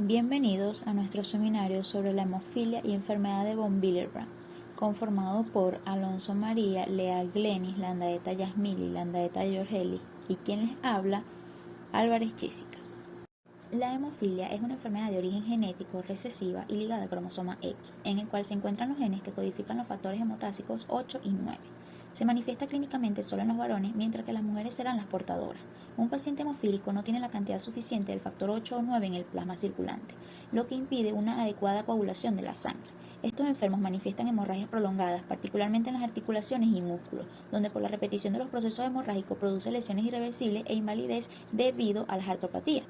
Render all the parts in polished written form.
Bienvenidos a nuestro seminario sobre la hemofilia y enfermedad de von Willebrand, conformado por Alonso María, Lea Glenis, Landaeta Yasmili, Landaeta Giorgeli y quien les habla, Álvarez Chísica. La hemofilia es una enfermedad de origen genético recesiva y ligada al cromosoma X, en el cual se encuentran los genes que codifican los factores hemotásicos 8 y 9. Se manifiesta clínicamente solo en los varones, mientras que las mujeres serán las portadoras. Un paciente hemofílico no tiene la cantidad suficiente del factor 8 o 9 en el plasma circulante, lo que impide una adecuada coagulación de la sangre. Estos enfermos manifiestan hemorragias prolongadas, particularmente en las articulaciones y músculos, donde por la repetición de los procesos hemorrágicos produce lesiones irreversibles e invalidez debido a las artropatías.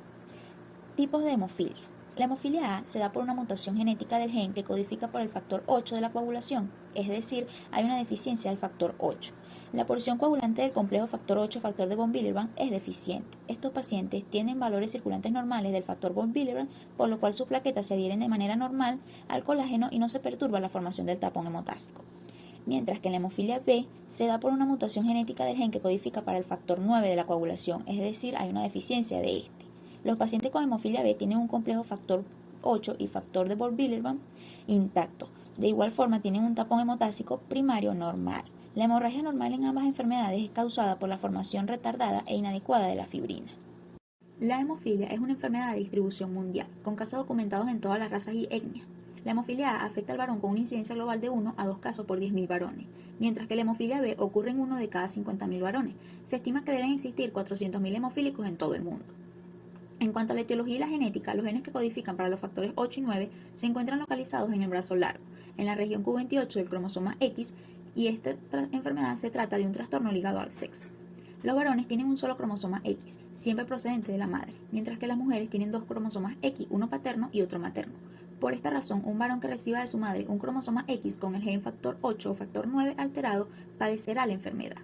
Tipos de hemofilia. La hemofilia A se da por una mutación genética del gen que codifica por el factor 8 de la coagulación, es decir, hay una deficiencia del factor 8. La porción coagulante del complejo factor 8 factor de von Willebrand es deficiente. Estos pacientes tienen valores circulantes normales del factor von Willebrand, por lo cual sus plaquetas se adhieren de manera normal al colágeno y no se perturba la formación del tapón hemotásico. Mientras que la hemofilia B se da por una mutación genética del gen que codifica para el factor 9 de la coagulación, es decir, hay una deficiencia de este. Los pacientes con hemofilia B tienen un complejo factor 8 y factor de von Willebrand intacto. De igual forma, tienen un tapón hemotásico primario normal. La hemorragia normal en ambas enfermedades es causada por la formación retardada e inadecuada de la fibrina. La hemofilia es una enfermedad de distribución mundial, con casos documentados en todas las razas y etnias. La hemofilia A afecta al varón con una incidencia global de 1 a 2 casos por 10.000 varones, mientras que la hemofilia B ocurre en 1 de cada 50.000 varones. Se estima que deben existir 400.000 hemofílicos en todo el mundo. En cuanto a la etiología y la genética, los genes que codifican para los factores 8 y 9 se encuentran localizados en el brazo largo, en la región Q28 del cromosoma X, y esta enfermedad se trata de un trastorno ligado al sexo. Los varones tienen un solo cromosoma X, siempre procedente de la madre, mientras que las mujeres tienen dos cromosomas X, uno paterno y otro materno. Por esta razón, un varón que reciba de su madre un cromosoma X con el gen factor 8 o factor 9 alterado padecerá la enfermedad.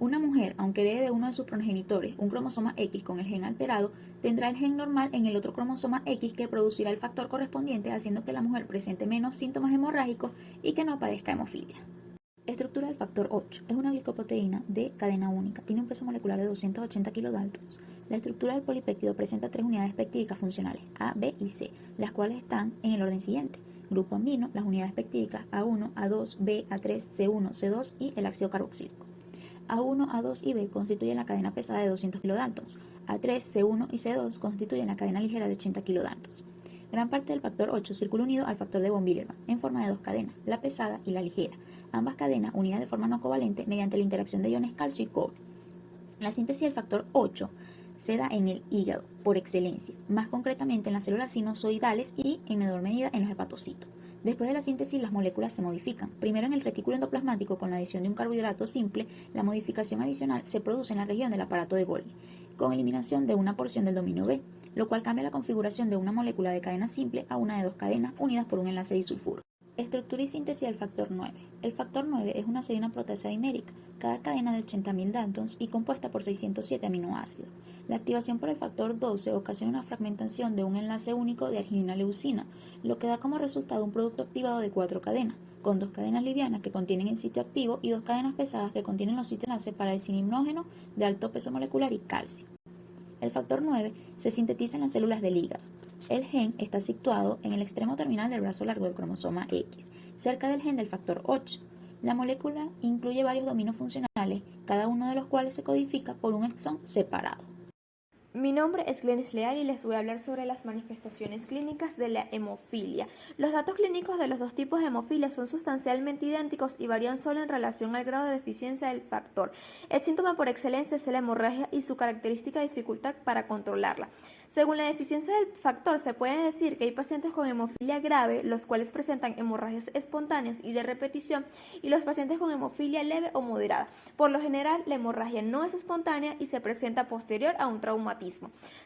Una mujer, aunque herede de uno de sus progenitores un cromosoma X con el gen alterado, tendrá el gen normal en el otro cromosoma X que producirá el factor correspondiente, haciendo que la mujer presente menos síntomas hemorrágicos y que no padezca hemofilia. Estructura del factor 8. Es una glicoproteína de cadena única. Tiene un peso molecular de 280 kilodaltons. La estructura del polipéptido presenta 3 unidades peptídicas funcionales, A, B y C, las cuales están en el orden siguiente. Grupo amino, las unidades peptídicas A1, A2, B, A3, C1, C2 y el ácido carboxílico. A1, A2 y B constituyen la cadena pesada de 200 kilodaltons. A3, C1 y C2 constituyen la cadena ligera de 80 kilodaltons. Gran parte del factor 8 circula unido al factor de von Willebrand en forma de dos cadenas, la pesada y la ligera. Ambas cadenas unidas de forma no covalente mediante la interacción de iones calcio y cobre. La síntesis del factor 8 se da en el hígado, por excelencia, más concretamente en las células sinusoidales y, en menor medida, en los hepatocitos. Después de la síntesis, las moléculas se modifican. Primero en el retículo endoplasmático con la adición de un carbohidrato simple, la modificación adicional se produce en la región del aparato de Golgi, con eliminación de una porción del dominio B, lo cual cambia la configuración de una molécula de cadena simple a una de dos cadenas unidas por un enlace disulfuro. Estructura y síntesis del factor 9. El factor 9 es una serina proteasa dimérica, cada cadena de 80.000 daltons y compuesta por 607 aminoácidos. La activación por el factor 12 ocasiona una fragmentación de un enlace único de arginina-leucina, lo que da como resultado un producto activado de 4 cadenas, con 2 cadenas livianas que contienen el sitio activo y 2 cadenas pesadas que contienen los sitios enlaces para el sinimnógeno de alto peso molecular y calcio. El factor 9 se sintetiza en las células del hígado. El gen está situado en el extremo terminal del brazo largo del cromosoma X, cerca del gen del factor 8. La molécula incluye varios dominios funcionales, cada uno de los cuales se codifica por un exón separado. Mi nombre es Glenis Leal y les voy a hablar sobre las manifestaciones clínicas de la hemofilia. Los datos clínicos de los dos tipos de hemofilia son sustancialmente idénticos y varían solo en relación al grado de deficiencia del factor. El síntoma por excelencia es la hemorragia y su característica dificultad para controlarla. Según la deficiencia del factor, se puede decir que hay pacientes con hemofilia grave, los cuales presentan hemorragias espontáneas y de repetición, y los pacientes con hemofilia leve o moderada. Por lo general, la hemorragia no es espontánea y se presenta posterior a un traumatismo.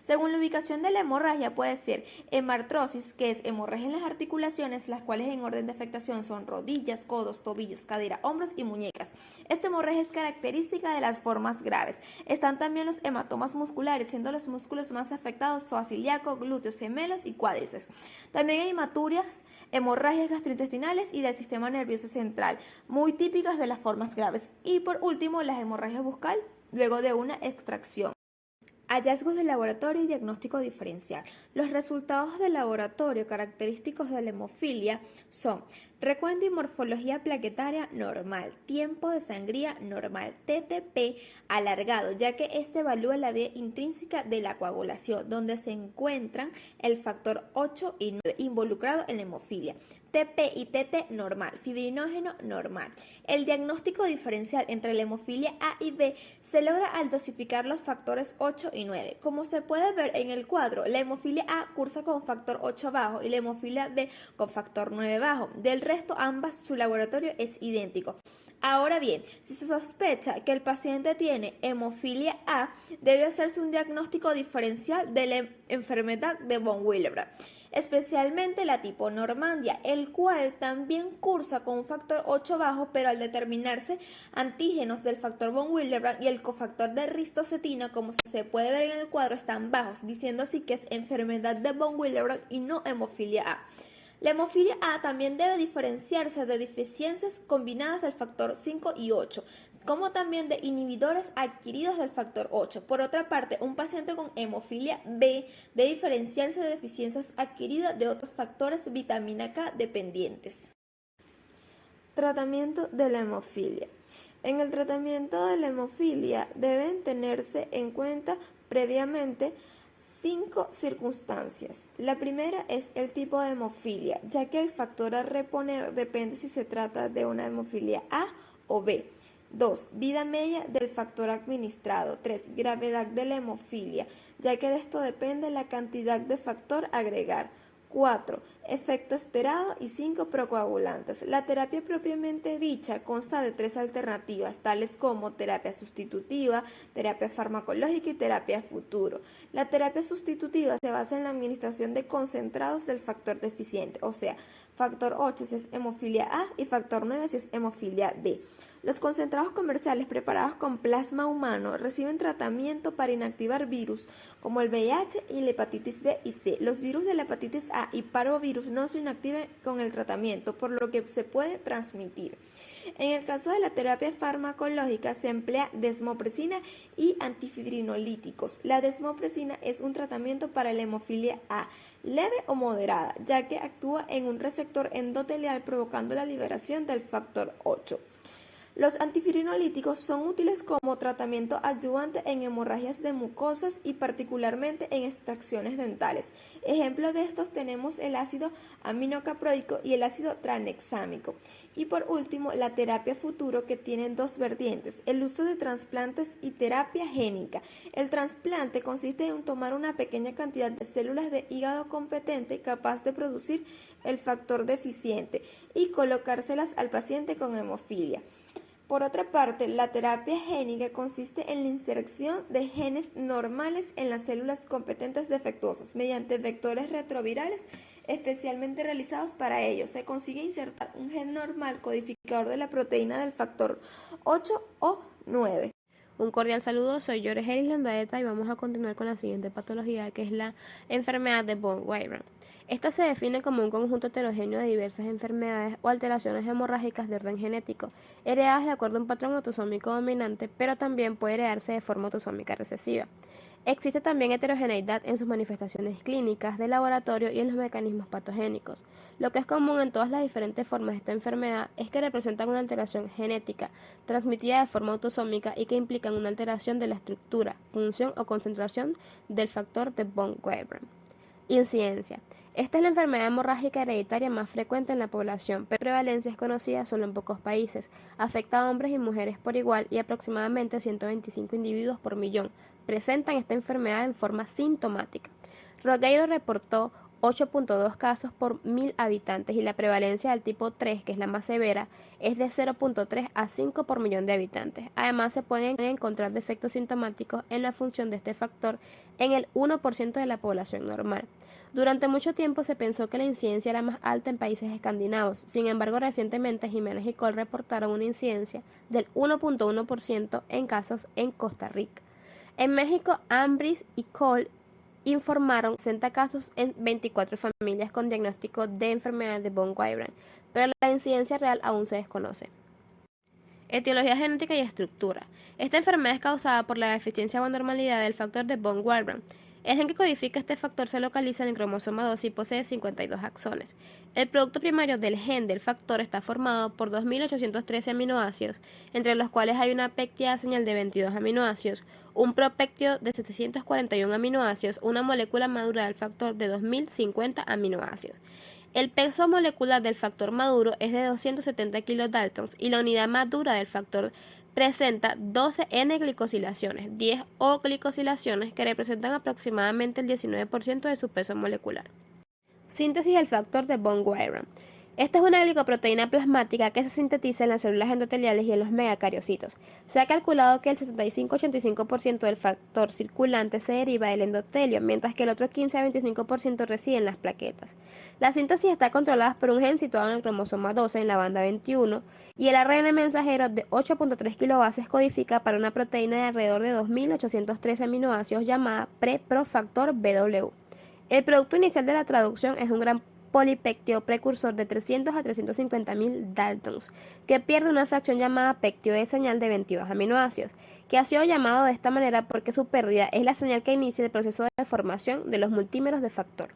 Según la ubicación de la hemorragia, puede ser hemartrosis, que es hemorragia en las articulaciones, las cuales en orden de afectación son rodillas, codos, tobillos, cadera, hombros y muñecas. Esta hemorragia es característica de las formas graves. Están también los hematomas musculares, siendo los músculos más afectados psoas ilíaco, glúteos gemelos y cuádriceps. También hay hematurias, hemorragias gastrointestinales y del sistema nervioso central, muy típicas de las formas graves. Y por último, las hemorragias bucal luego de una extracción. Hallazgos de laboratorio y diagnóstico diferencial. Los resultados de laboratorio característicos de la hemofilia son recuento y morfología plaquetaria normal, tiempo de sangría normal, TTP alargado, ya que este evalúa la vía intrínseca de la coagulación, donde se encuentran el factor 8 y 9 involucrado en la hemofilia. TP y TT normal, fibrinógeno normal. El diagnóstico diferencial entre la hemofilia A y B se logra al dosificar los factores 8 y 9. Como se puede ver en el cuadro, la hemofilia A cursa con factor 8 bajo y la hemofilia B con factor 9 bajo. Del resto, ambas su laboratorio es idéntico. Ahora bien, si se sospecha que el paciente tiene hemofilia A, debe hacerse un diagnóstico diferencial de la enfermedad de von Willebrand, especialmente la tipo Normandia, el cual también cursa con un factor 8 bajo, pero al determinarse antígenos del factor von Willebrand y el cofactor de ristocetina, como se puede ver en el cuadro, están bajos, diciendo así que es enfermedad de von Willebrand y no hemofilia A. La hemofilia A también debe diferenciarse de deficiencias combinadas del factor 5 y 8, como también de inhibidores adquiridos del factor 8. Por otra parte, un paciente con hemofilia B debe diferenciarse de deficiencias adquiridas de otros factores vitamina K dependientes. Tratamiento de la hemofilia. En el tratamiento de la hemofilia deben tenerse en cuenta previamente 5 circunstancias. La primera es el tipo de hemofilia, ya que el factor a reponer depende si se trata de una hemofilia A o B. 2. Vida media del factor administrado. 3. Gravedad de la hemofilia, ya que de esto depende la cantidad de factor a agregar. 4. Efecto esperado y 5 procoagulantes. La terapia propiamente dicha consta de 3 alternativas, tales como terapia sustitutiva, terapia farmacológica y terapia futuro. La terapia sustitutiva se basa en la administración de concentrados del factor deficiente, o sea, factor 8 si es hemofilia A y factor 9 si es hemofilia B. Los concentrados comerciales preparados con plasma humano reciben tratamiento para inactivar virus como el VIH y la hepatitis B y C. Los virus de la hepatitis A y parvovirus no se inactivan con el tratamiento, por lo que se puede transmitir. En el caso de la terapia farmacológica se emplea desmopresina y antifibrinolíticos. La desmopresina es un tratamiento para la hemofilia A, leve o moderada, ya que actúa en un receptor endotelial provocando la liberación del factor 8. Los antifibrinolíticos son útiles como tratamiento adyuvante en hemorragias de mucosas y particularmente en extracciones dentales. Ejemplos de estos tenemos el ácido aminocaproico y el ácido tranexámico. Y por último, la terapia futuro, que tiene 2 vertientes: el uso de trasplantes y terapia génica. El trasplante consiste en tomar una pequeña cantidad de células de hígado competente capaz de producir el factor deficiente y colocárselas al paciente con hemofilia. Por otra parte, la terapia génica consiste en la inserción de genes normales en las células competentes defectuosas mediante vectores retrovirales especialmente realizados para ello. Se consigue insertar un gen normal codificador de la proteína del factor 8 o 9. Un cordial saludo, soy Yorgelis Landaeta y vamos a continuar con la siguiente patología, que es la enfermedad de von Willebrand. Esta se define como un conjunto heterogéneo de diversas enfermedades o alteraciones hemorrágicas de orden genético, heredadas de acuerdo a un patrón autosómico dominante, pero también puede heredarse de forma autosómica recesiva. Existe también heterogeneidad en sus manifestaciones clínicas de laboratorio y en los mecanismos patogénicos. Lo que es común en todas las diferentes formas de esta enfermedad es que representan una alteración genética transmitida de forma autosómica y que implican una alteración de la estructura, función o concentración del factor de von Willebrand. Incidencia. Esta es la enfermedad hemorrágica hereditaria más frecuente en la población, pero la prevalencia es conocida solo en pocos países. Afecta a hombres y mujeres por igual y aproximadamente 125 individuos por millón presentan esta enfermedad en forma sintomática. Rogueiro reportó 8.2 casos por 1.000 habitantes y la prevalencia del tipo 3, que es la más severa, es de 0.3 a 5 por millón de habitantes. Además, se pueden encontrar defectos sintomáticos en la función de este factor en el 1% de la población normal. Durante mucho tiempo se pensó que la incidencia era más alta en países escandinavos. Sin embargo, recientemente Jiménez y Cole reportaron una incidencia del 1.1% en casos en Costa Rica. En México, Ambris y Cole informaron 60 casos en 24 familias con diagnóstico de enfermedad de von Willebrand, pero la incidencia real aún se desconoce. Etiología genética y estructura. Esta enfermedad es causada por la deficiencia o anormalidad del factor de von Willebrand. El gen que codifica este factor se localiza en el cromosoma 2 y posee 52 axones. El producto primario del gen del factor está formado por 2.813 aminoácidos, entre los cuales hay una péptida señal de 22 aminoácidos, un propéptido de 741 aminoácidos, una molécula madura del factor de 2.050 aminoácidos. El peso molecular del factor maduro es de 270 kilodaltons y la unidad madura del factor presenta 12 N-glicosilaciones, 10 O-glicosilaciones que representan aproximadamente el 19% de su peso molecular. Síntesis del factor de von Willebrand. Esta es una glicoproteína plasmática que se sintetiza en las células endoteliales y en los megacariocitos. Se ha calculado que el 75-85% del factor circulante se deriva del endotelio, mientras que el otro 15-25% reside en las plaquetas. La síntesis está controlada por un gen situado en el cromosoma 12 en la banda 21 y el ARN mensajero de 8.3 kilobases codifica para una proteína de alrededor de 2.813 aminoácidos llamada preprofactor BW. El producto inicial de la traducción es un gran polipéptido precursor de 300 a 350.000 daltons, que pierde una fracción llamada péptido de señal de 22 aminoácidos, que ha sido llamado de esta manera porque su pérdida es la señal que inicia el proceso de formación de los multímeros de factor.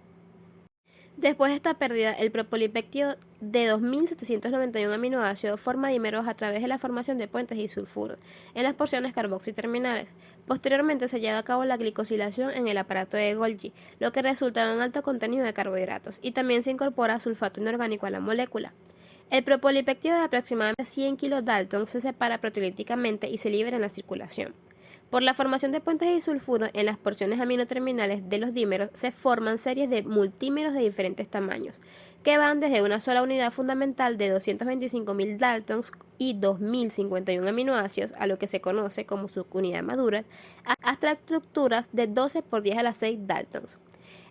Después de esta pérdida, el propolipéptido de 2.791 aminoácidos forma dímeros a través de la formación de puentes disulfuros en las porciones carboxiterminales. Posteriormente se lleva a cabo la glicosilación en el aparato de Golgi, lo que resulta en un alto contenido de carbohidratos, y también se incorpora sulfato inorgánico a la molécula. El propolipéptido de aproximadamente 100 kilodaltons se separa proteolíticamente y se libera en la circulación. Por la formación de puentes disulfuros en las porciones aminoterminales de los dímeros se forman series de multímeros de diferentes tamaños, que van desde una sola unidad fundamental de 225.000 daltons y 2.051 aminoácidos, a lo que se conoce como subunidad madura, hasta estructuras de 12 por 10 a la 6 daltons.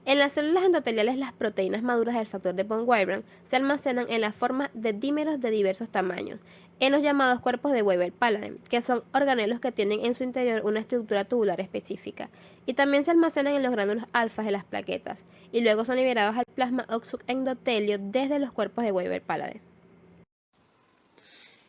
En las células endoteliales, las proteínas maduras del factor de von Willebrand se almacenan en la forma de dímeros de diversos tamaños, en los llamados cuerpos de Weber-Palade, que son organelos que tienen en su interior una estructura tubular específica, y también se almacenan en los gránulos alfas de las plaquetas, y luego son liberados al plasma o subendotelio desde los cuerpos de Weber-Palade.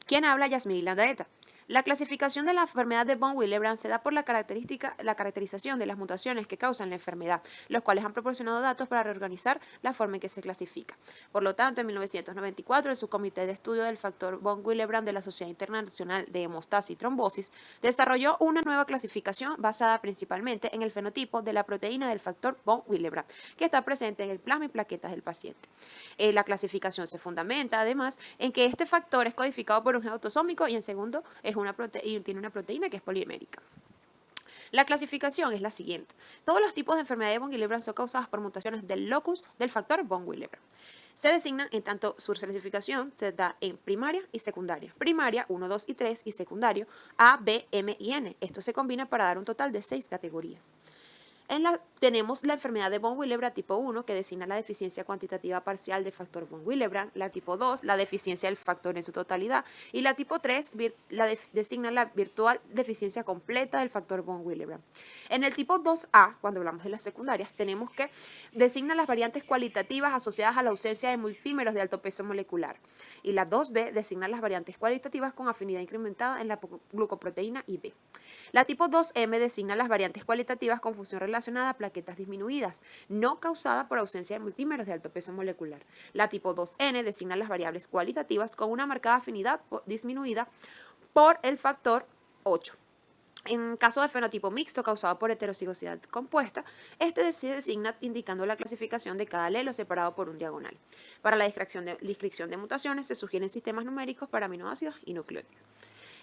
¿Quién habla? Yasmín Landaeta. La clasificación de la enfermedad de von Willebrand se da por la caracterización de las mutaciones que causan la enfermedad, los cuales han proporcionado datos para reorganizar la forma en que se clasifica. Por lo tanto, en 1994, el Subcomité de Estudio del Factor von Willebrand de la Sociedad Internacional de Hemostasis y Trombosis desarrolló una nueva clasificación basada principalmente en el fenotipo de la proteína del factor von Willebrand, que está presente en el plasma y plaquetas del paciente. La clasificación se fundamenta, además, en que este factor es codificado por un gen autosómico y, en segundo, tiene una proteína que es polimérica. La clasificación es la siguiente. Todos los tipos de enfermedad de von Willebrand son causadas por mutaciones del locus del factor von Willebrand. Se designan en tanto su clasificación se da en primaria y secundaria. Primaria 1, 2 y 3 y secundario A, B, M y N. Esto se combina para dar un total de 6 categorías. Tenemos la enfermedad de von Willebrand tipo 1, que designa la deficiencia cuantitativa parcial del factor von Willebrand, la tipo 2, la deficiencia del factor en su totalidad, y la tipo 3 designa la virtual deficiencia completa del factor von Willebrand. En el tipo 2A, cuando hablamos de las secundarias, tenemos que designa las variantes cualitativas asociadas a la ausencia de multímeros de alto peso molecular, y la 2B designa las variantes cualitativas con afinidad incrementada en la glucoproteína IB. La tipo 2M designa las variantes cualitativas con función relacionada a plaquetas disminuidas, no causada por ausencia de multímeros de alto peso molecular. La tipo 2N designa las variables cualitativas con una marcada afinidad disminuida por el factor 8. En caso de fenotipo mixto causado por heterocigosidad compuesta, este se designa indicando la clasificación de cada alelo separado por un diagonal. Para la descripción de mutaciones se sugieren sistemas numéricos para aminoácidos y nucleótidos.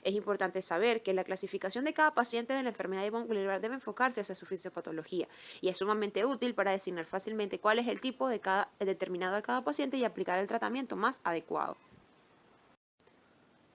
Es importante saber que la clasificación de cada paciente de la enfermedad de von Willebrand debe enfocarse hacia su fisiopatología y es sumamente útil para designar fácilmente cuál es el tipo determinado de cada paciente y aplicar el tratamiento más adecuado.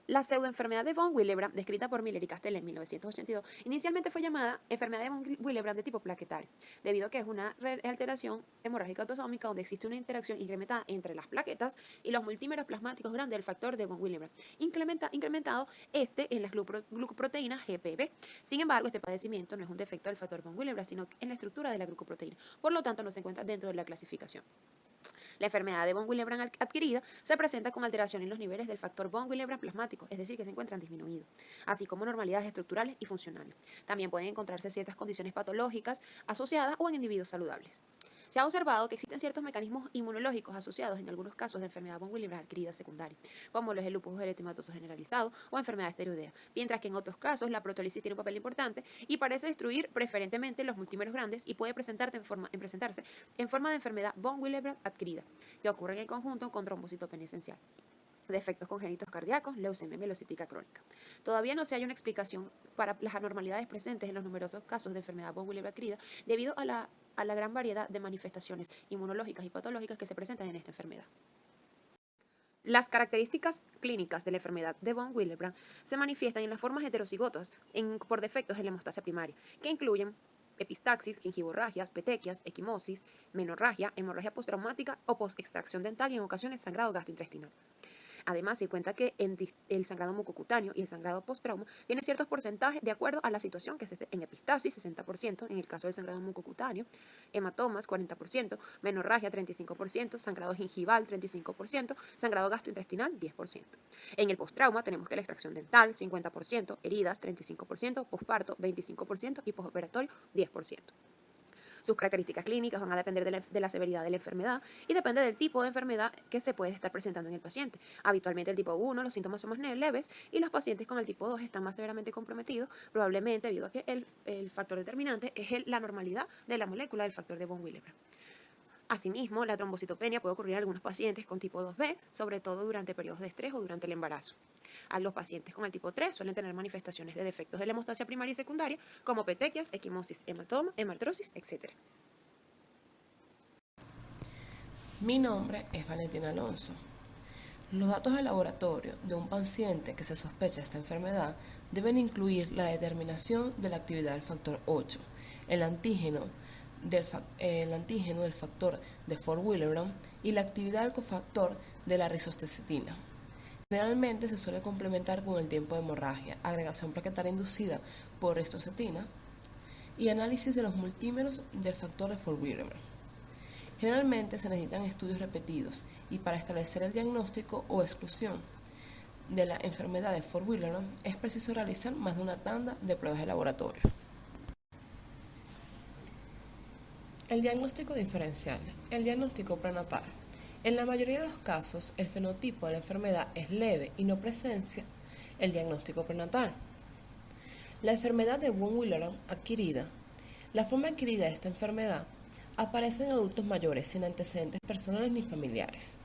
La pseudoenfermedad de von Willebrand, descrita por Miller y Castell en 1982, inicialmente fue llamada enfermedad de von Willebrand de tipo plaquetario, debido a que es una alteración hemorrágica autosómica donde existe una interacción incrementada entre las plaquetas y los multímeros plasmáticos grandes del factor de von Willebrand, incrementado en la glucoproteína GPB. Sin embargo, este padecimiento no es un defecto del factor von Willebrand, sino en la estructura de la glucoproteína, por lo tanto no se encuentra dentro de la clasificación. La enfermedad de von Willebrand adquirida se presenta con alteración en los niveles del factor von Willebrand plasmático, es decir, que se encuentran disminuidos, así como normalidades estructurales y funcionales. También pueden encontrarse ciertas condiciones patológicas asociadas o en individuos saludables. Se ha observado que existen ciertos mecanismos inmunológicos asociados en algunos casos de enfermedad von Willebrand adquirida secundaria, como lo es el lupus eritematoso generalizado o enfermedad esteroidea, mientras que en otros casos la proteólisis tiene un papel importante y parece destruir preferentemente los multímeros grandes y puede presentarse en forma de enfermedad von Willebrand adquirida, que ocurre en conjunto con trombocitopenia esencial, defectos congénitos cardíacos, leucemia mielocítica crónica. Todavía no se halla una explicación para las anormalidades presentes en los numerosos casos de enfermedad von Willebrand adquirida debido a la gran variedad de manifestaciones inmunológicas y patológicas que se presentan en esta enfermedad. Las características clínicas de la enfermedad de von Willebrand se manifiestan en las formas heterocigotas por defectos en la hemostasia primaria, que incluyen epistaxis, gingivorragias, petequias, equimosis, menorragia, hemorragia postraumática o postextracción dental y en ocasiones sangrado gastrointestinal. Además, se cuenta que el sangrado mucocutáneo y el sangrado posttrauma tienen ciertos porcentajes de acuerdo a la situación que se esté en epistasis, 60%, en el caso del sangrado mucocutáneo, hematomas, 40%, menorragia, 35%, sangrado gingival, 35%, sangrado gastrointestinal, 10%. En el posttrauma tenemos que la extracción dental, 50%, heridas, 35%, posparto, 25% y postoperatorio, 10%. Sus características clínicas van a depender de la severidad de la enfermedad y depende del tipo de enfermedad que se puede estar presentando en el paciente. Habitualmente el tipo 1, los síntomas son más leves y los pacientes con el tipo 2 están más severamente comprometidos, probablemente debido a que el factor determinante es la normalidad de la molécula del factor de von Willebrand. Asimismo, la trombocitopenia puede ocurrir en algunos pacientes con tipo 2B, sobre todo durante periodos de estrés o durante el embarazo. A los pacientes con el tipo 3 suelen tener manifestaciones de defectos de la hemostasia primaria y secundaria, como petequias, equimosis, hematoma, hemartrosis, etc. Mi nombre es Valentina Alonso. Los datos de laboratorio de un paciente que se sospecha esta enfermedad deben incluir la determinación de la actividad del factor 8, el antígeno del factor de von Willebrand y la actividad del cofactor de la rizostatina. Generalmente se suele complementar con el tiempo de hemorragia, agregación plaquetaria inducida por rizostatina y análisis de los multímeros del factor de von Willebrand. Generalmente se necesitan estudios repetidos y para establecer el diagnóstico o exclusión de la enfermedad de von Willebrand es preciso realizar más de una tanda de pruebas de laboratorio. El diagnóstico diferencial. El diagnóstico prenatal. En la mayoría de los casos, el fenotipo de la enfermedad es leve y no presencia el diagnóstico prenatal. La enfermedad de von Willebrand adquirida. La forma adquirida de esta enfermedad aparece en adultos mayores sin antecedentes personales ni familiares.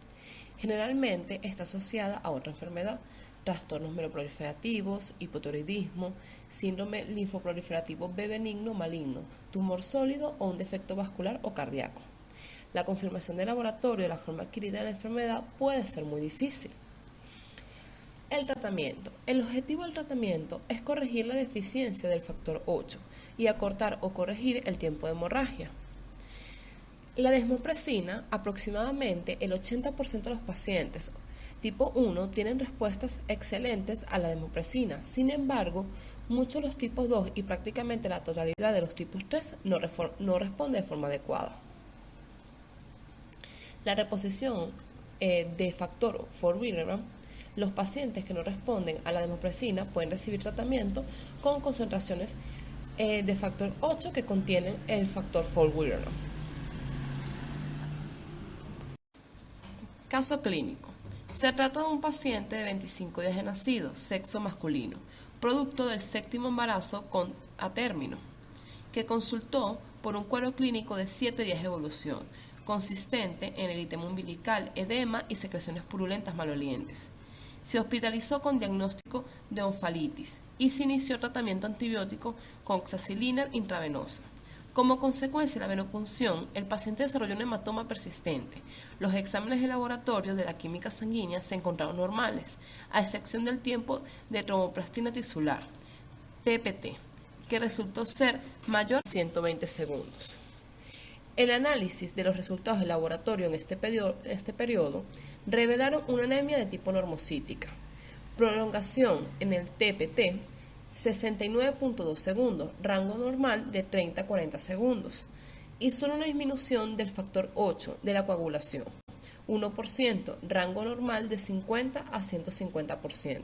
Generalmente está asociada a otra enfermedad, trastornos mieloproliferativos, hipotiroidismo, síndrome linfoproliferativo B benigno maligno, tumor sólido o un defecto vascular o cardíaco. La confirmación de laboratorio de la forma adquirida de la enfermedad puede ser muy difícil. El tratamiento. El objetivo del tratamiento es corregir la deficiencia del factor 8 y acortar o corregir el tiempo de hemorragia. La desmopresina, aproximadamente el 80% de los pacientes tipo 1 tienen respuestas excelentes a la desmopresina. Sin embargo, muchos de los tipos 2 y prácticamente la totalidad de los tipos 3 no responden de forma adecuada. La reposición de factor von Willebrand. Los pacientes que no responden a la desmopresina pueden recibir tratamiento con concentraciones de factor 8 que contienen el factor von Willebrand. Caso clínico. Se trata de un paciente de 25 días de nacido, sexo masculino, producto del séptimo embarazo a término, que consultó por un cuadro clínico de 7 días de evolución, consistente en eritema umbilical, edema y secreciones purulentas malolientes. Se hospitalizó con diagnóstico de onfalitis y se inició tratamiento antibiótico con oxacilina intravenosa. Como consecuencia de la venopunción, el paciente desarrolló un hematoma persistente. Los exámenes de laboratorio de la química sanguínea se encontraron normales, a excepción del tiempo de tromboplastina tisular, TPT, que resultó ser mayor a 120 segundos. El análisis de los resultados del laboratorio en este periodo revelaron una anemia de tipo normocítica, prolongación en el TPT 69.2 segundos, rango normal de 30 a 40 segundos, y solo una disminución del factor 8 de la coagulación. 1%, rango normal de 50 a 150%,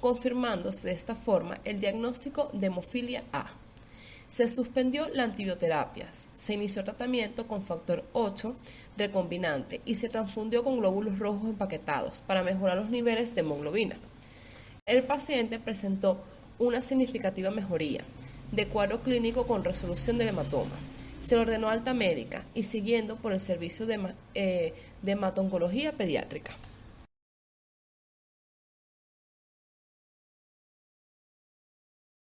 confirmándose de esta forma el diagnóstico de hemofilia A. Se suspendió la antibioterapia, se inició tratamiento con factor 8 recombinante y se transfundió con glóbulos rojos empaquetados para mejorar los niveles de hemoglobina. El paciente presentó una significativa mejoría de cuadro clínico con resolución del hematoma. Se le ordenó alta médica y siguiendo por el servicio de hemato-oncología pediátrica.